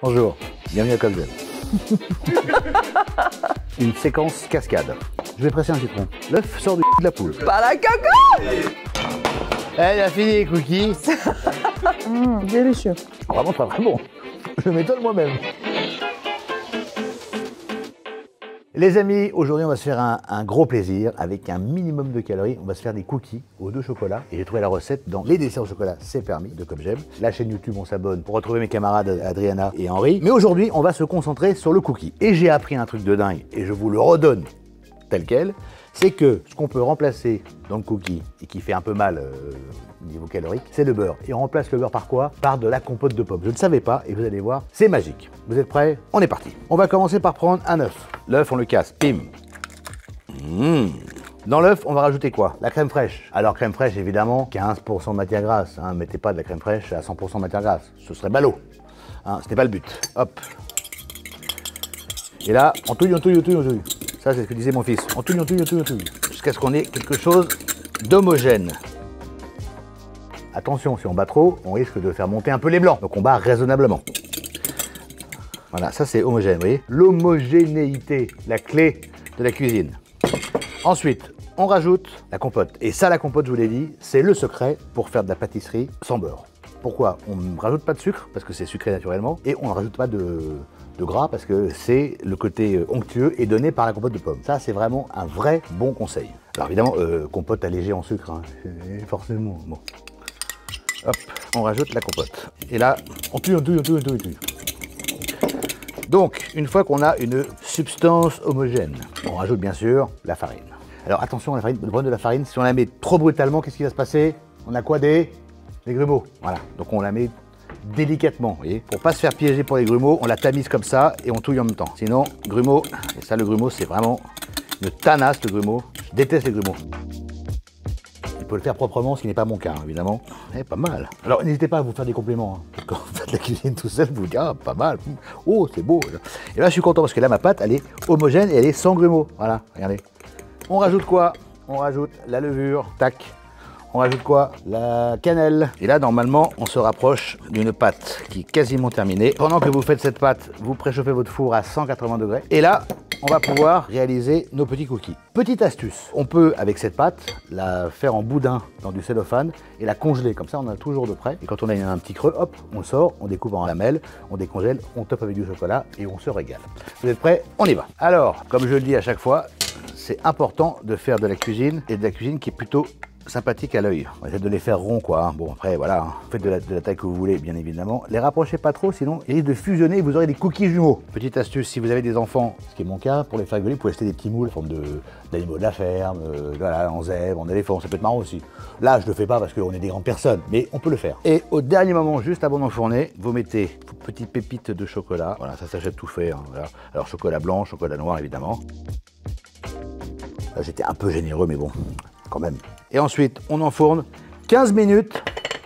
Bonjour, bienvenue à Comme J'aime. Une séquence cascade. Je vais presser un citron. L'œuf sort du de la poule. Pas la coco. Elle a fini les cookies. Délicieux. Vraiment très très bon. Je m'étonne moi-même. Les amis, aujourd'hui on va se faire un gros plaisir avec un minimum de calories. On va se faire des cookies aux 2 chocolats. Et j'ai trouvé la recette dans les desserts au chocolat, c'est permis, de Comme J'aime. La chaîne YouTube, on s'abonne pour retrouver mes camarades Adriana et Henri. Mais aujourd'hui, on va se concentrer sur le cookie. Et j'ai appris un truc de dingue, et je vous le redonne tel quel. C'est que ce qu'on peut remplacer dans le cookie, et qui fait un peu mal niveau calorique, c'est le beurre. Et on remplace le beurre par quoi? Par de la compote de pommes. Je ne savais pas, et vous allez voir, c'est magique. Vous êtes prêts? On est parti. On va commencer par prendre un œuf. L'œuf, on le casse, pim. Dans l'œuf, on va rajouter quoi? La crème fraîche. Alors crème fraîche, évidemment, 15% de matière grasse. Hein. Mettez pas de la crème fraîche à 100% de matière grasse. Ce serait ballot. Hein, ce n'est pas le but. Hop. Et là, on touille, on touille, on touille, on touille. Ça, c'est ce que disait mon fils. On touille, on touille, on touille, on touille. Jusqu'à ce qu'on ait quelque chose d'homogène. Attention, si on bat trop, on risque de faire monter un peu les blancs. Donc on bat raisonnablement. Voilà, ça c'est homogène, vous voyez. L'homogénéité, la clé de la cuisine. Ensuite, on rajoute la compote. Et ça, la compote, je vous l'ai dit, c'est le secret pour faire de la pâtisserie sans beurre. Pourquoi? On ne rajoute pas de sucre, parce que c'est sucré naturellement, et on ne rajoute pas de gras, parce que c'est le côté onctueux et donné par la compote de pommes. Ça, c'est vraiment un vrai bon conseil. Alors évidemment, compote allégée en sucre, hein, forcément. Bon. Hop, on rajoute la compote. Et là, on touille, on touille, on touille, on touille, on touille. Donc, une fois qu'on a une substance homogène, on rajoute bien sûr la farine. Alors attention à la farine, le problème de la farine, si on la met trop brutalement, qu'est-ce qui va se passer? On a quoi? Des grumeaux. Voilà, donc on la met délicatement, vous voyez. Pour pas se faire piéger pour les grumeaux, on la tamise comme ça et on touille en même temps. Sinon, grumeaux, et ça le grumeau c'est vraiment une tanasse le grumeau. Je déteste les grumeaux. Il faut le faire proprement, ce qui n'est pas mon cas, hein, évidemment. Eh, pas mal. Alors, n'hésitez pas à vous faire des compléments. Hein. Quand vous faites la cuisine tout seul, vous vous dites, ah, pas mal. Oh, c'est beau. Et là, je suis content parce que là, ma pâte, elle est homogène et elle est sans grumeaux. Voilà, regardez. On rajoute quoi? On rajoute la levure. Tac. On rajoute quoi? La cannelle. Et là, normalement, on se rapproche d'une pâte qui est quasiment terminée. Pendant que vous faites cette pâte, vous préchauffez votre four à 180 degrés. Et là, on va pouvoir réaliser nos petits cookies. Petite astuce, on peut, avec cette pâte, la faire en boudin dans du cellophane et la congeler. Comme ça, on a toujours de près. Et quand on a un petit creux, hop, on sort, on découpe en lamelles, on décongèle, on top avec du chocolat et on se régale. Vous êtes prêts? On y va. Alors, comme je le dis à chaque fois, c'est important de faire de la cuisine et de la cuisine qui est plutôt sympathique à l'œil. On essaie de les faire ronds, quoi. Hein. Bon, après, voilà, hein. Faites de la taille que vous voulez, bien évidemment. Les rapprochez pas trop, sinon ils risquent de fusionner et vous aurez des cookies jumeaux. Petite astuce, si vous avez des enfants, ce qui est mon cas, pour les faire rigoler, vous pouvez acheter des petits moules en forme d'animaux de la ferme, voilà, en zèbre, en éléphant, ça peut être marrant aussi. Là, je le fais pas parce qu'on est des grandes personnes, mais on peut le faire. Et au dernier moment, juste avant d'enfourner, vous mettez vos petites pépites de chocolat. Voilà, ça s'achète tout fait. Hein, voilà. Alors, chocolat blanc, chocolat noir, évidemment. Là, j'étais un peu généreux, mais bon, quand même. Et ensuite, on enfourne 15 minutes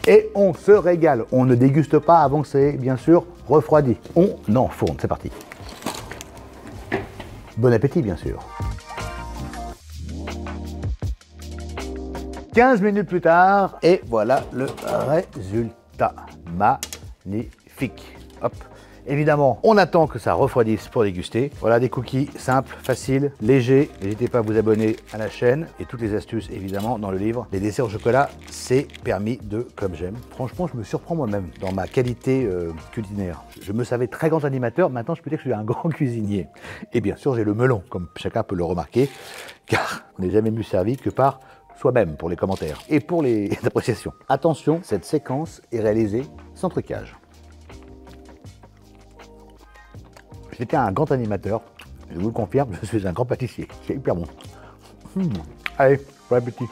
et on se régale. On ne déguste pas avant que c'est, bien sûr, refroidi. On enfourne, c'est parti. Bon appétit, bien sûr. 15 minutes plus tard, et voilà le résultat. Magnifique. Hop. Évidemment, on attend que ça refroidisse pour déguster. Voilà des cookies simples, faciles, légers. N'hésitez pas à vous abonner à la chaîne et toutes les astuces évidemment dans le livre. Les desserts au chocolat, c'est permis de Comme J'aime. Franchement, je me surprends moi-même dans ma qualité culinaire. Je me savais très grand animateur, maintenant je peux dire que je suis un grand cuisinier. Et bien sûr, j'ai le melon, comme chacun peut le remarquer, car on n'est jamais mieux servi que par soi-même pour les commentaires et pour les appréciations. Attention, cette séquence est réalisée sans trucage. J'étais un grand animateur, je vous le confirme, je suis un grand pâtissier. C'est hyper bon. Allez, bon appétit.